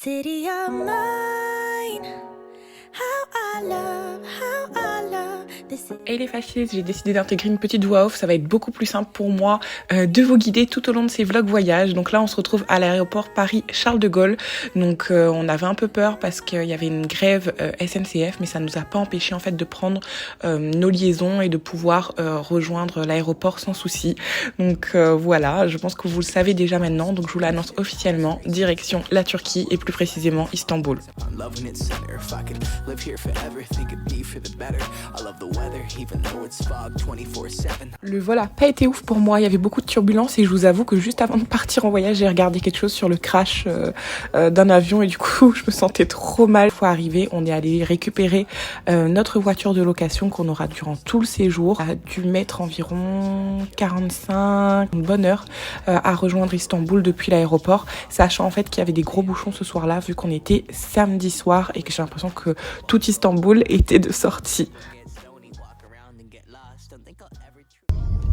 City of mine, how I love this city. Hey les fascistes, j'ai décidé d'intégrer une petite voix off, ça va être beaucoup plus simple pour moi de vous guider tout au long de ces vlogs voyages. Donc là on se retrouve à l'aéroport Paris-Charles de Gaulle, donc on avait un peu peur parce qu'il y avait une grève SNCF, mais ça nous a pas empêché en fait de prendre nos liaisons et de pouvoir rejoindre l'aéroport sans souci. Donc voilà, je pense que vous le savez déjà maintenant, donc je vous l'annonce officiellement, direction la Turquie et plus précisément Istanbul. Le vol a pas été ouf pour moi, il y avait beaucoup de turbulences et je vous avoue que juste avant de partir en voyage, j'ai regardé quelque chose sur le crash d'un avion et du coup je me sentais trop mal. Une fois arrivé, on est allé récupérer notre voiture de location qu'on aura durant tout le séjour. Ça a dû mettre environ 45, une bonne heure à rejoindre Istanbul depuis l'aéroport, sachant en fait qu'il y avait des gros bouchons ce soir-là vu qu'on était samedi soir et que j'ai l'impression que tout Istanbul était de sortie.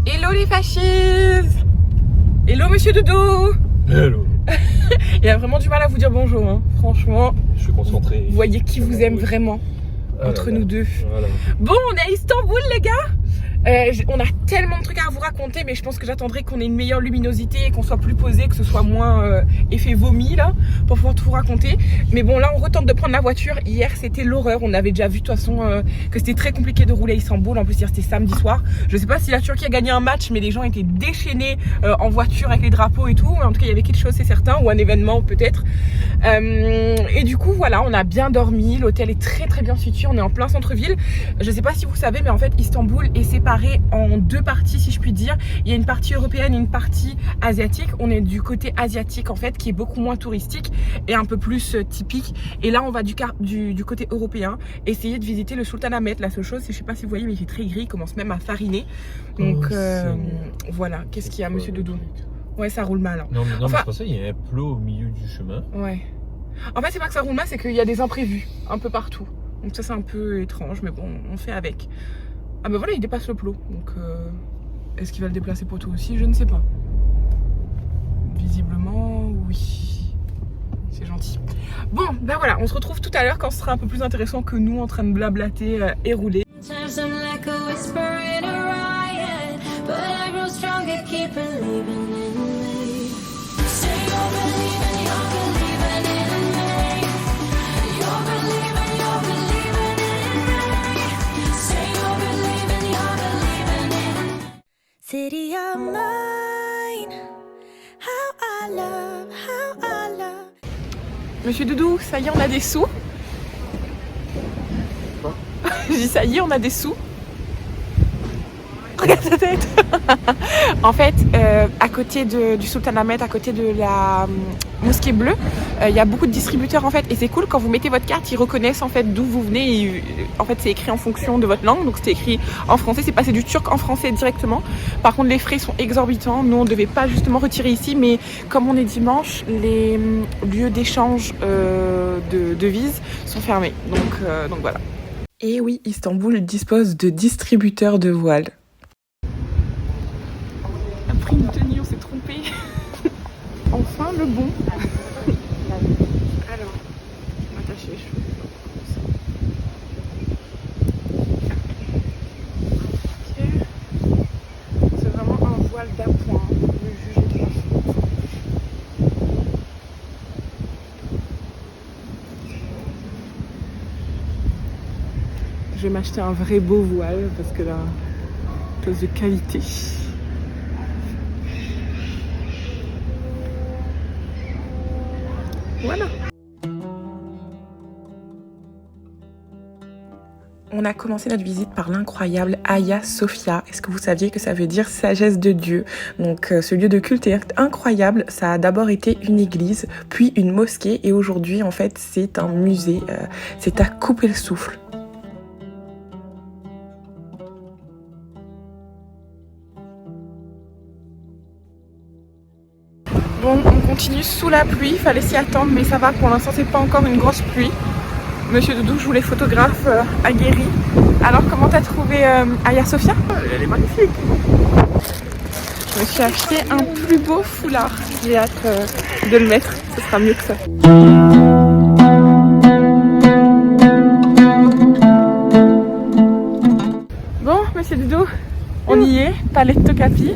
Hello les fascistes! Hello monsieur Dodo! Hello! Il a vraiment du mal à vous dire bonjour, hein. Franchement. Je suis concentré. Vous voyez qui vous aime vraiment entre nous deux. Voilà. Bon, on est à Istanbul les gars! On a tellement de trucs à vous raconter, mais je pense que j'attendrai qu'on ait une meilleure luminosité et qu'on soit plus posé, que ce soit moins effet vomi là, pour pouvoir tout vous raconter. Mais bon, là on retente de prendre la voiture. Hier c'était l'horreur, on avait déjà vu de toute façon que c'était très compliqué de rouler à Istanbul. En plus hier c'était samedi soir. Je sais pas si la Turquie a gagné un match, mais les gens étaient déchaînés en voiture avec les drapeaux et tout. En tout cas il y avait quelque chose, c'est certain, ou un événement peut-être. Et du coup voilà, on a bien dormi. L'hôtel est très très bien situé, on est en plein centre-ville. Je sais pas si vous savez, mais en fait Istanbul est séparé en deux parties si je puis dire. Il y a une partie européenne et une partie asiatique. On est du côté asiatique en fait qui est beaucoup moins touristique et un peu plus typique, et là on va du côté européen essayer de visiter le Sultanahmet. La seule chose c'est, je sais pas si vous voyez, mais il fait très gris, il commence même à fariner, donc voilà. Qu'est-ce qu'il y a monsieur Doudou? Ouais, ça roule mal hein. Non mais c'est pas ça, il y a un plot au milieu du chemin. Ouais, en fait c'est pas que ça roule mal, c'est qu'il y a des imprévus un peu partout, donc ça c'est un peu étrange, mais bon on fait avec. Ah ben voilà, il dépasse le plot, donc est-ce qu'il va le déplacer pour tout aussi? Je ne sais pas. Visiblement, oui. C'est gentil. Bon, ben voilà, on se retrouve tout à l'heure quand ce sera un peu plus intéressant que nous en train de blablater et rouler. City of mine, how I love. Monsieur Doudou, ça y est, on a des sous. Quoi? Je dis ça y est, on a des sous. Regarde sa tête. En fait, à côté du Sultanahmet, à côté de la mosquée bleue, il y a beaucoup de distributeurs en fait, et c'est cool quand vous mettez votre carte, ils reconnaissent en fait d'où vous venez. Et, en fait, c'est écrit en fonction de votre langue, donc c'était écrit en français, c'est passé du turc en français directement. Par contre, les frais sont exorbitants. Nous, on devait pas justement retirer ici, mais comme on est dimanche, les lieux d'échange de devises sont fermés. Donc voilà. Et oui, Istanbul dispose de distributeurs de voiles. Après une tenue, on s'est trompé. Enfin le bon. Alors, on va attacher les cheveux. Ok. C'est vraiment un voile d'appoint. Le juger de la faute. Je vais m'acheter un vrai beau voile parce que là, chose de qualité. Voilà. On a commencé notre visite par l'incroyable Hagia Sophia. Est-ce que vous saviez que ça veut dire sagesse de Dieu? Donc ce lieu de culte est incroyable. Ça a d'abord été une église, puis une mosquée, et aujourd'hui en fait c'est un musée. C'est à couper le souffle. Bon, on continue sous la pluie, il fallait s'y attendre, mais ça va, pour l'instant c'est pas encore une grosse pluie. Monsieur Doudou joue les photographes aguerris. Alors comment t'as trouvé Hagia Sophia? Elle est magnifique. Je me suis acheté un plus beau foulard. J'ai hâte de le mettre, ce sera mieux que ça. Doudou, on y est, palais de Tokapi.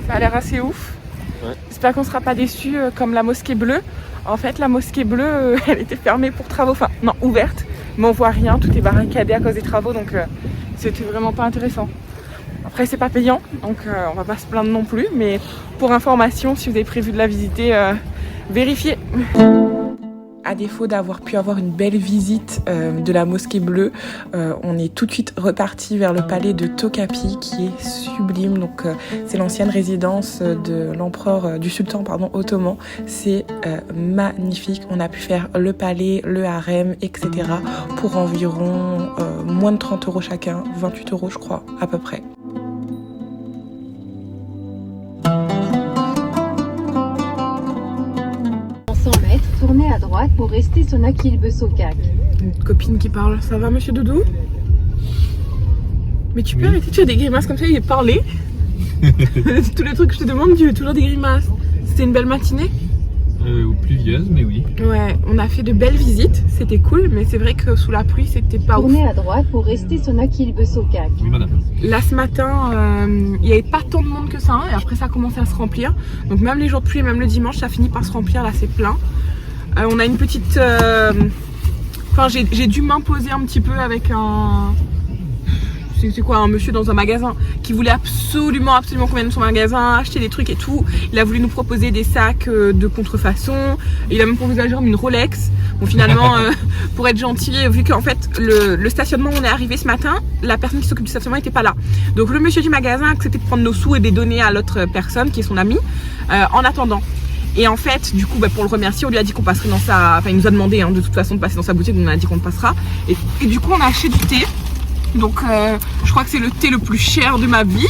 Ça a l'air assez ouf. Ouais. J'espère qu'on ne sera pas déçus comme la mosquée bleue. En fait, la mosquée bleue, elle était fermée pour travaux, enfin non, ouverte, mais on voit rien, tout est barricadé à cause des travaux, donc c'était vraiment pas intéressant. Après, c'est pas payant, donc on va pas se plaindre non plus, mais pour information, si vous avez prévu de la visiter, vérifiez. À défaut d'avoir pu avoir une belle visite de la mosquée bleue, on est tout de suite reparti vers le palais de Tokapi qui est sublime. Donc c'est l'ancienne résidence de l'empereur, du sultan ottoman. C'est magnifique. On a pu faire le palais, le harem, etc. pour environ moins de 30 € chacun, 28 € je crois à peu près. Tournez à droite pour rester sur Nakilbe Sokak. Une copine qui parle. Ça va, monsieur Doudou? Mais tu peux arrêter de faire des grimaces comme ça et parler. Tous les trucs que je te demande, tu veux toujours des grimaces. C'était une belle matinée? Ou pluvieuse, mais oui. Ouais, on a fait de belles visites, c'était cool, mais c'est vrai que sous la pluie, c'était pas ouf. Tournez à droite pour rester sur Nakilbe Sokak. Oui, madame. Là, ce matin, il n'y avait pas tant de monde que ça, hein, et après ça a commencé à se remplir. Donc même les jours de pluie, même le dimanche, ça finit par se remplir, là c'est plein. On a une petite... Enfin, j'ai dû m'imposer un petit peu avec un... C'est quoi, un monsieur dans un magasin qui voulait absolument qu'on vienne dans son magasin, acheter des trucs et tout. Il a voulu nous proposer des sacs de contrefaçon. Il a même proposé une Rolex. Bon, finalement, pour être gentil, vu qu'en fait, le stationnement où on est arrivé ce matin, la personne qui s'occupe du stationnement n'était pas là. Donc le monsieur du magasin a accepté de prendre nos sous et de les donner à l'autre personne qui est son ami en attendant. Et en fait, du coup, pour le remercier, on lui a dit qu'on passerait dans sa... Enfin, il nous a demandé de toute façon de passer dans sa boutique, donc on a dit qu'on passera. Et du coup, on a acheté du thé. Donc, je crois que c'est le thé le plus cher de ma vie.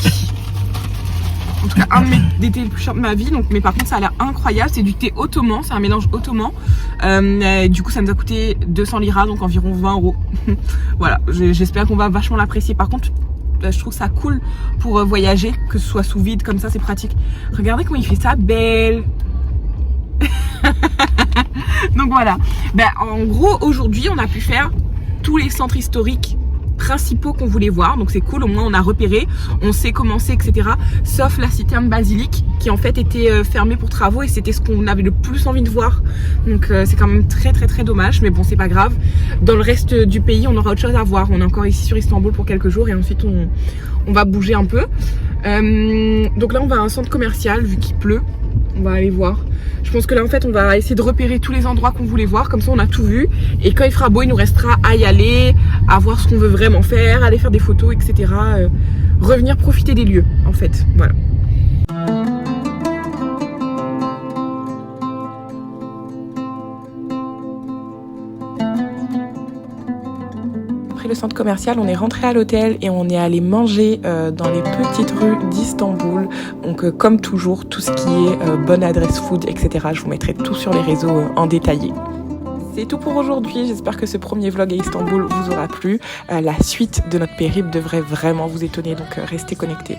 En tout cas, un des thés les plus chers de ma vie. Donc, mais par contre, ça a l'air incroyable. C'est du thé ottoman, c'est un mélange ottoman. Du coup, ça nous a coûté 200 liras, donc environ 20 €. Voilà, j'espère qu'on va vachement l'apprécier. Par contre, je trouve ça cool pour voyager, que ce soit sous vide, comme ça, c'est pratique. Regardez comment il fait ça, belle. Donc voilà, en gros aujourd'hui on a pu faire tous les centres historiques principaux qu'on voulait voir, donc c'est cool, au moins on a repéré, on sait comment c'est, etc. Sauf la citerne basilique qui en fait était fermée pour travaux et c'était ce qu'on avait le plus envie de voir, donc c'est quand même très dommage, mais bon c'est pas grave. Dans le reste du pays on aura autre chose à voir, on est encore ici sur Istanbul pour quelques jours et ensuite on va bouger un peu. Donc là on va à un centre commercial vu qu'il pleut. On va aller voir. Je pense que là en fait on va essayer de repérer tous les endroits qu'on voulait voir, comme ça on a tout vu. Et quand il fera beau, il nous restera à y aller, à voir ce qu'on veut vraiment faire, aller faire des photos, etc. Revenir profiter des lieux en fait. Voilà. Le centre commercial, on est rentré à l'hôtel et on est allé manger dans les petites rues d'Istanbul. Donc comme toujours, tout ce qui est bonne adresse food, etc. Je vous mettrai tout sur les réseaux en détaillé. C'est tout pour aujourd'hui, j'espère que ce premier vlog à Istanbul vous aura plu. La suite de notre périple devrait vraiment vous étonner, donc restez connectés.